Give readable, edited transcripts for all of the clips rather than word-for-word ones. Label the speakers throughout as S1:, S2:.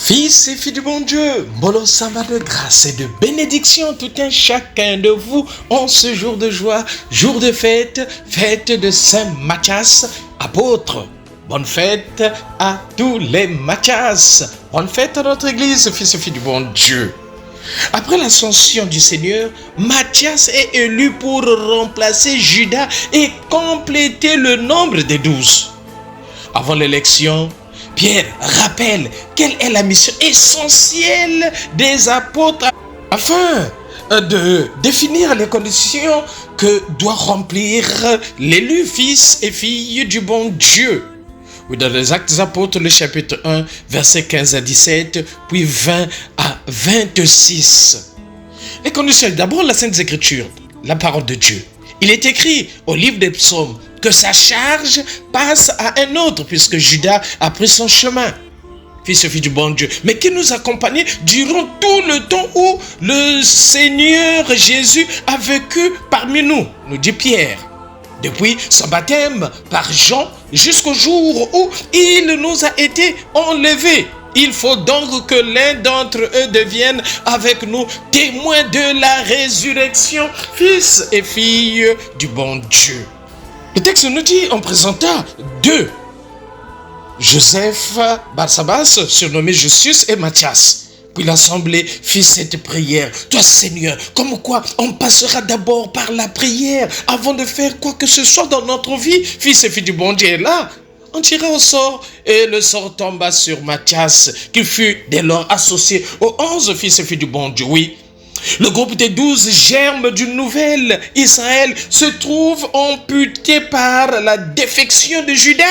S1: Fils et filles du bon Dieu, Molo Samba de grâce et de bénédiction tout un chacun de vous en ce jour de joie, jour de fête, fête de Saint Mathias, apôtre. Bonne fête à tous les Mathias. Bonne fête à notre église, fils et filles du bon Dieu. Après l'ascension du Seigneur, Mathias est élu pour remplacer Judas et compléter le nombre des 12. Avant l'élection, Pierre rappelle quelle est la mission essentielle des apôtres afin de définir les conditions que doit remplir l'élu fils et fille du bon Dieu. Oui, dans les Actes des Apôtres, le chapitre 1, versets 15 à 17, puis 20 à 26. Les conditions, d'abord la Sainte Écriture, la parole de Dieu. Il est écrit au livre des psaumes que sa charge passe à un autre puisque Judas a pris son chemin. Fils et fille du bon Dieu, mais qui nous accompagnait durant tout le temps où le Seigneur Jésus a vécu parmi nous, nous dit Pierre. Depuis son baptême par Jean jusqu'au jour où il nous a été enlevé. Il faut donc que l'un d'entre eux devienne avec nous témoin de la résurrection, fils et filles du bon Dieu. Le texte nous dit, on présenta deux, Joseph Barsabas, surnommé Justus, et Mathias. Puis l'assemblée fit cette prière. Toi Seigneur, comme quoi on passera d'abord par la prière avant de faire quoi que ce soit dans notre vie. Fils et filles du bon Dieu, et là, on tira au sort et le sort tomba sur Mathias, qui fut dès lors associé aux 11 fils et filles du bon Dieu. Oui, le groupe des 12 germes d'une nouvelle Israël se trouve amputé par la défection de Judas.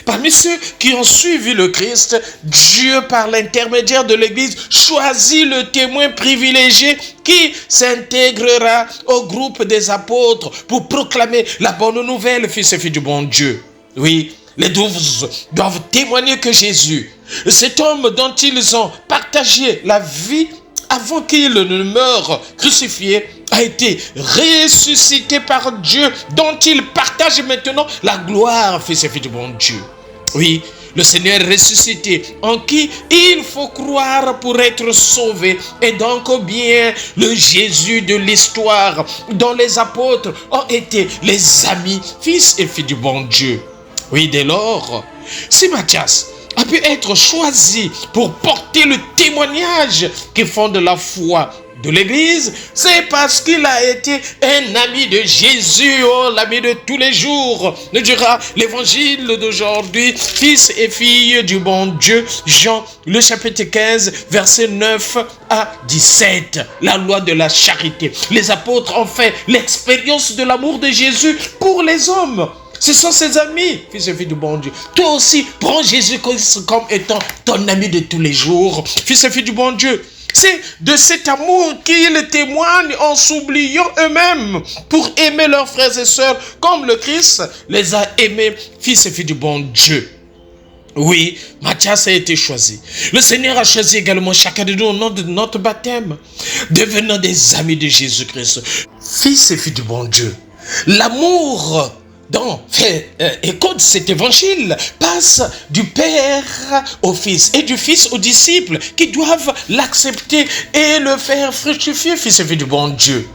S1: Parmi ceux qui ont suivi le Christ, Dieu, par l'intermédiaire de l'Église, choisit le témoin privilégié qui s'intégrera au groupe des apôtres pour proclamer la bonne nouvelle, fils et filles du bon Dieu. Oui, les 12 doivent témoigner que Jésus, cet homme dont ils ont partagé la vie avant qu'il ne meure crucifié, a été ressuscité par Dieu, dont il partage maintenant la gloire, fils et filles du bon Dieu. Oui, le Seigneur ressuscité, en qui il faut croire pour être sauvé, et donc bien le Jésus de l'histoire, dont les apôtres ont été les amis, fils et filles du bon Dieu. Oui, dès lors, si Mathias a pu être choisi pour porter le témoignage qui fonde la foi de l'Église, c'est parce qu'il a été un ami de Jésus, oh, l'ami de tous les jours, nous dira l'évangile d'aujourd'hui, fils et filles du bon Dieu, Jean, le chapitre 15, versets 9 à 17, la loi de la charité. Les apôtres ont fait l'expérience de l'amour de Jésus pour les hommes. Ce sont ses amis, fils et filles du bon Dieu. Toi aussi, prends Jésus-Christ comme étant ton ami de tous les jours, fils et filles du bon Dieu. C'est de cet amour qu'ils témoignent en s'oubliant eux-mêmes pour aimer leurs frères et sœurs comme le Christ les a aimés, fils et filles du bon Dieu. Oui, Mathias a été choisi. Le Seigneur a choisi également chacun de nous au nom de notre baptême, devenant des amis de Jésus-Christ, fils et filles du bon Dieu. L'amour dont fait écho de cet évangile passe du Père au Fils et du Fils aux disciples qui doivent l'accepter et le faire fructifier, fils et filles du bon Dieu.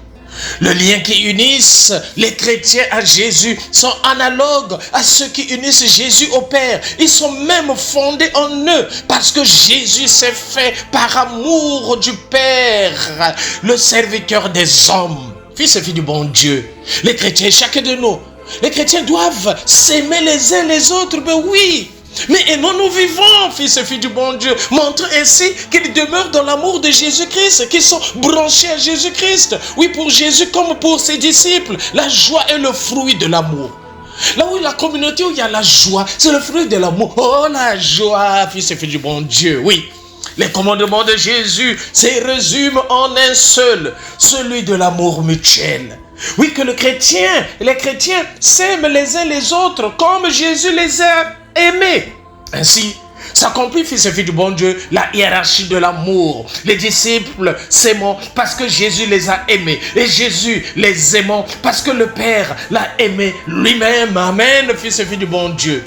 S1: Le lien qui unissent les chrétiens à Jésus sont analogues à ceux qui unissent Jésus au Père. Ils sont même fondés en eux parce que Jésus s'est fait par amour du Père, le serviteur des hommes, fils et filles du bon Dieu. Les chrétiens, chacun de nous, les chrétiens doivent s'aimer les uns les autres, ben oui. Mais aimons-nous vivants, fils et filles du bon Dieu, montrant ainsi qu'ils demeurent dans l'amour de Jésus-Christ, qu'ils sont branchés à Jésus-Christ. Oui, pour Jésus comme pour ses disciples, la joie est le fruit de l'amour. Là où la communauté où il y a la joie, c'est le fruit de l'amour. Oh, la joie, fils et filles du bon Dieu, oui. Les commandements de Jésus se résument en un seul, celui de l'amour mutuel. Oui, que les chrétiens s'aiment les uns les autres comme Jésus les a aimés. Ainsi s'accomplit, fils et filles du bon Dieu, la hiérarchie de l'amour. Les disciples s'aiment parce que Jésus les a aimés. Et Jésus les aimant parce que le Père l'a aimé lui-même. Amen, fils et filles du bon Dieu.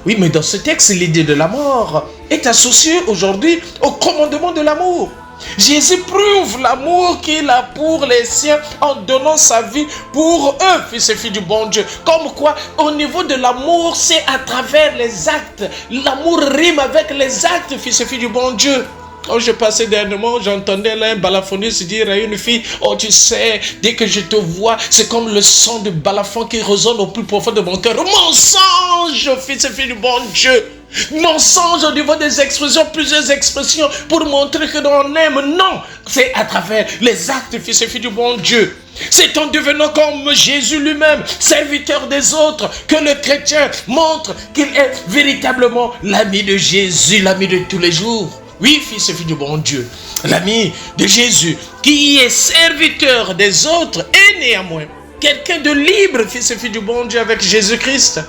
S1: Oui, mais dans ce texte, l'idée de la mort est associée aujourd'hui au commandement de l'amour. Jésus prouve l'amour qu'il a pour les siens en donnant sa vie pour eux, fils et filles du bon Dieu. Comme quoi, au niveau de l'amour, c'est à travers les actes. L'amour rime avec les actes, fils et filles du bon Dieu. Quand je passais dernièrement, j'entendais là un balafoniste dire à une fille, oh tu sais, dès que je te vois, c'est comme le son de balafon qui résonne au plus profond de mon cœur. Mensonge, fils et filles du bon Dieu. Mensonge au niveau des expressions, plusieurs expressions pour montrer que l'on aime. Non, c'est à travers les actes, fils et filles du bon Dieu. C'est en devenant comme Jésus lui-même, serviteur des autres, que le chrétien montre qu'il est véritablement l'ami de Jésus, l'ami de tous les jours. Oui, fils et filles du bon Dieu, l'ami de Jésus, qui est serviteur des autres, est néanmoins quelqu'un de libre, fils et filles du bon Dieu, avec Jésus-Christ.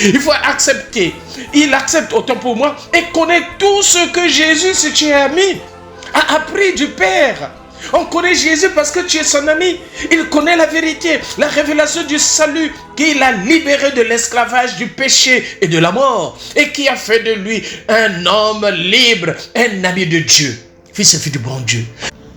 S1: Il faut accepter. Il accepte autant pour moi et connaît tout ce que Jésus, si tu es ami, a appris du Père. On connaît Jésus parce que tu es son ami. Il connaît la vérité, la révélation du salut qu'il a libéré de l'esclavage, du péché et de la mort et qui a fait de lui un homme libre, un ami de Dieu. Fils et fille du bon Dieu.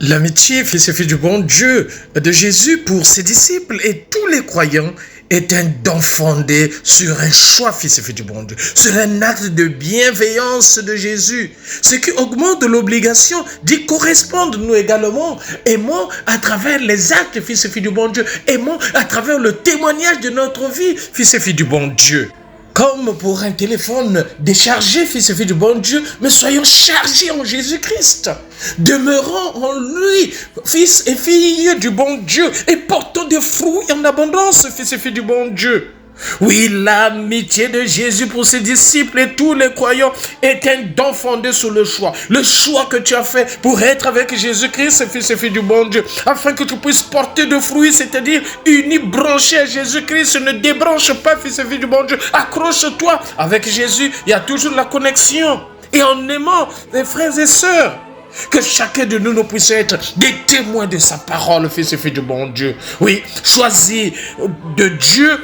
S1: L'amitié, fils et fille du bon Dieu, de Jésus pour ses disciples et tous les croyants est un don fondé sur un choix, fils et filles du bon Dieu, sur un acte de bienveillance de Jésus, ce qui augmente l'obligation d'y correspondre. Nous également aimons à travers les actes, fils et filles du bon Dieu, aimons à travers le témoignage de notre vie, fils et filles du bon Dieu. Comme pour un téléphone déchargé, fils et filles du bon Dieu, mais soyons chargés en Jésus-Christ. Demeurons en lui, fils et filles du bon Dieu, et portons des fruits en abondance, fils et filles du bon Dieu. Oui, l'amitié de Jésus pour ses disciples et tous les croyants est un don fondé sur le choix. Le choix que tu as fait pour être avec Jésus-Christ, fils et filles du bon Dieu, afin que tu puisses porter de fruits, c'est-à-dire uni, branché à Jésus-Christ. Ne débranche pas, fils et filles du bon Dieu. Accroche-toi avec Jésus. Il y a toujours la connexion. Et en aimant les frères et sœurs, que chacun de nous puisse être des témoins de sa parole, fils et filles du bon Dieu. Oui, choisis de Dieu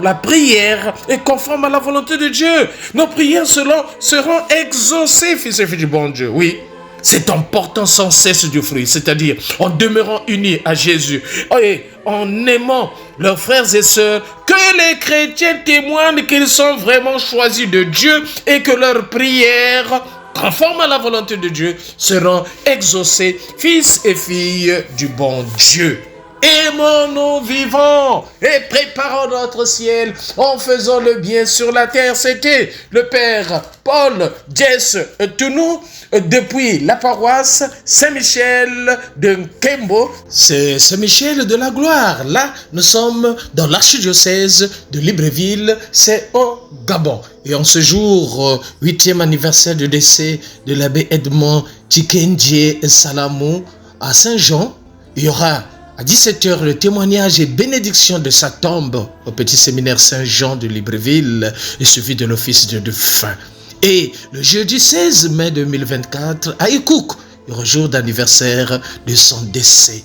S1: la prière est conforme à la volonté de Dieu. Nos prières seront exaucées, fils et filles du bon Dieu. Oui, c'est en portant sans cesse du fruit, c'est-à-dire en demeurant unis à Jésus et en aimant leurs frères et sœurs, que les chrétiens témoignent qu'ils sont vraiment choisis de Dieu et que leurs prières, conformes à la volonté de Dieu, seront exaucées, fils et filles du bon Dieu. Aimons-nous vivants et préparons notre ciel en faisant le bien sur la terre. C'était le Père Paul Jess Tounou depuis la paroisse Saint-Michel de Nkembo. C'est Saint-Michel de la Gloire. Là, nous sommes dans l'archidiocèse de Libreville, c'est au Gabon. Et en ce jour, 8e anniversaire du décès de l'abbé Edmond Tchikendje Salamou à Saint-Jean, il y aura à 17h, le témoignage et bénédiction de sa tombe au petit séminaire Saint-Jean de Libreville est suivi de l'office de fin. Et le jeudi 16 mai 2024, à Ikouk, il y aura jour d'anniversaire de son décès.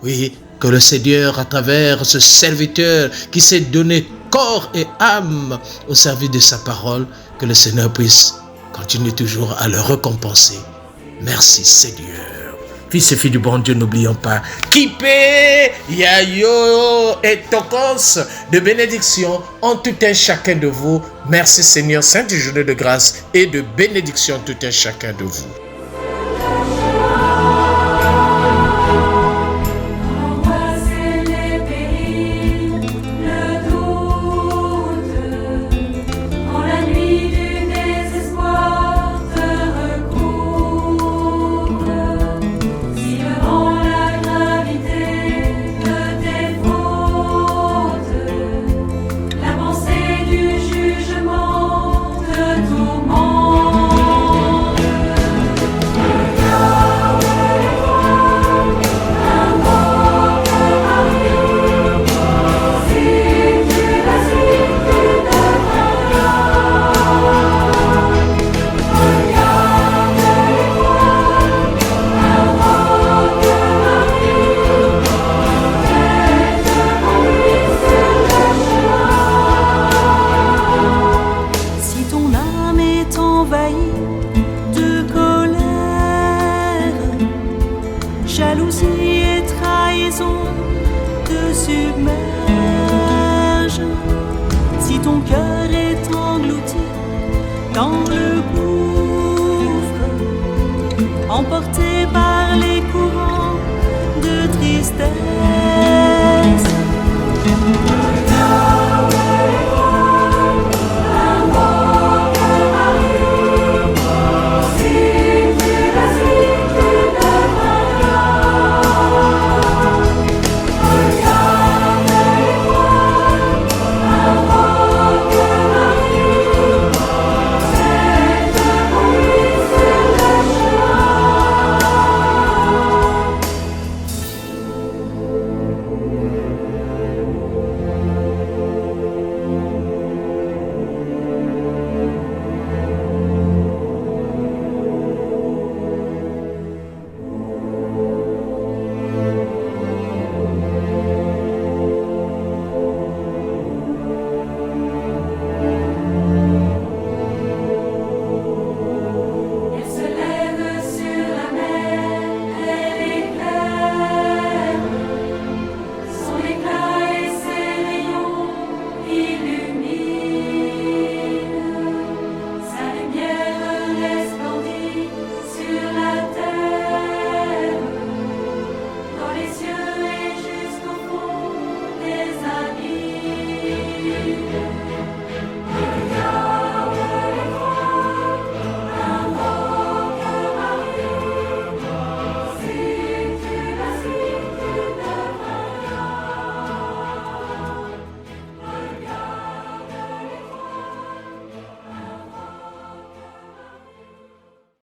S1: Oui, que le Seigneur, à travers ce serviteur qui s'est donné corps et âme au service de sa parole, que le Seigneur puisse continuer toujours à le récompenser. Merci Seigneur. Fils et filles du bon Dieu, n'oublions pas Kipé, Yayo et Tokos de bénédiction en tout un chacun de vous. Merci Seigneur, sainte journée de grâce et de bénédiction en tout un chacun de vous.
S2: cœur est englouti dans le gouffre, emporté par les courants de tristesse.